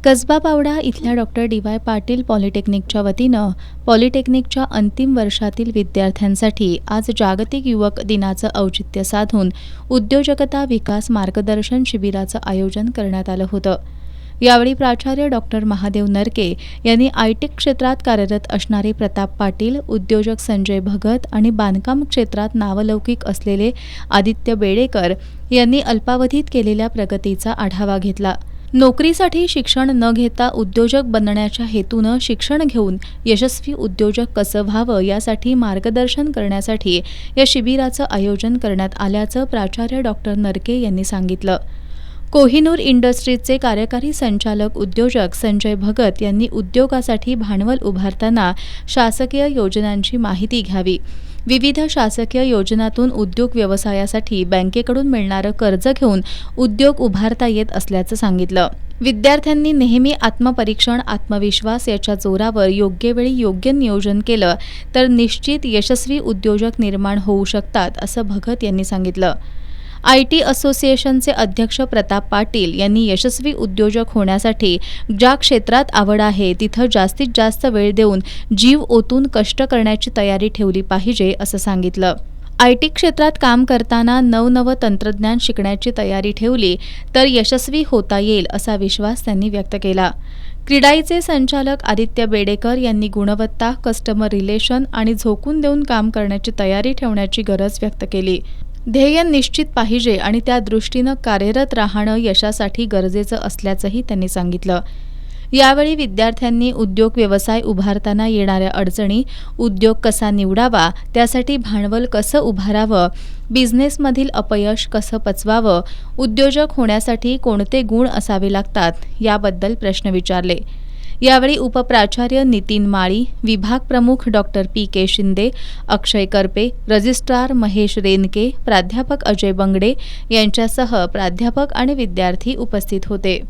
कसबा पावडा इथल्या doctor DY. Patil पॉलिटेक्निकच्या वतीनं पॉलिटेक्निकच्या अंतिम वर्षातील विद्यार्थ्यांसाठी आज जागतिक युवक दिनाचं औचित्य साधून उद्योजकता विकास मार्गदर्शन शिबिराचं आयोजन करण्यात आलं होतं. यावेळी प्राचार्य डॉक्टर महादेव नरके यांनी आयटी क्षेत्रात कार्यरत असणारे प्रताप पाटील, उद्योजक संजय भगत आणि बांधकाम क्षेत्रात नावलौकिक असलेले आदित्य बेडेकर यांनी अल्पावधीत केलेल्या प्रगतीचा आढावा घेतला. नोकरीसाठी शिक्षण न घेता उद्योजक बनण्याच्या हेतूनं शिक्षण घेऊन यशस्वी उद्योजक कसं व्हावं यासाठी मार्गदर्शन करण्यासाठी या शिबिराचं आयोजन करण्यात आल्याचं प्राचार्य डॉक्टर नरके यांनी सांगितलं. कोहिनूर इंडस्ट्रीजचे कार्यकारी संचालक उद्योजक संजय भगत यांनी उद्योगासाठी भांडवल उभारताना शासकीय योजनांची माहिती घ्यावी, विविध शासकीय योजनांतून उद्योग व्यवसायासाठी बँकेकडून मिळणारं कर्ज घेऊन उद्योग उभारता येत असल्याचं सांगितलं. विद्यार्थ्यांनी नेहमी आत्मपरीक्षण, आत्मविश्वास याच्या जोरावर योग्य वेळी योग्य नियोजन केलं तर निश्चित यशस्वी उद्योजक निर्माण होऊ शकतात, असं भगत यांनी सांगितलं. आयटी असोसिएशनचे अध्यक्ष प्रताप पाटील यांनी यशस्वी उद्योजक होण्यासाठी ज्या क्षेत्रात आवड आहे तिथं जास्तीत जास्त वेळ देऊन जीव ओतून कष्ट करण्याची तयारी ठेवली पाहिजे, असं सांगितलं. आयटी क्षेत्रात काम करताना नवनवं तंत्रज्ञान शिकण्याची तयारी ठेवली तर यशस्वी होता येईल, असा विश्वास त्यांनी व्यक्त केला. क्रीडाईचे संचालक आदित्य बेडेकर यांनी गुणवत्ता, कस्टमर रिलेशन आणि झोकून देऊन काम करण्याची तयारी ठेवण्याची गरज व्यक्त केली. ध्येय निश्चित पाहिजे आणि त्या दृष्टीनं कार्यरत राहणं यशासाठी गरजेचं असल्याचंही त्यांनी सांगितलं. यावेळी विद्यार्थ्यांनी उद्योग व्यवसाय उभारताना येणाऱ्या अडचणी, उद्योग कसा निवडावा, त्यासाठी भांडवल कसं उभारावं, बिझनेसमधील अपयश कसं पचवावं, उद्योजक होण्यासाठी कोणते गुण असावे लागतात याबद्दल प्रश्न विचारले. यावेळी उपप्राचार्य नितीन माळी, विभाग प्रमुख डॉक्टर पी.के. शिंदे, अक्षय करपे, रजिस्ट्रार महेश रेनके, प्राध्यापक अजय बंगडे यांच्यासह प्राध्यापक आणि विद्यार्थी उपस्थित होते.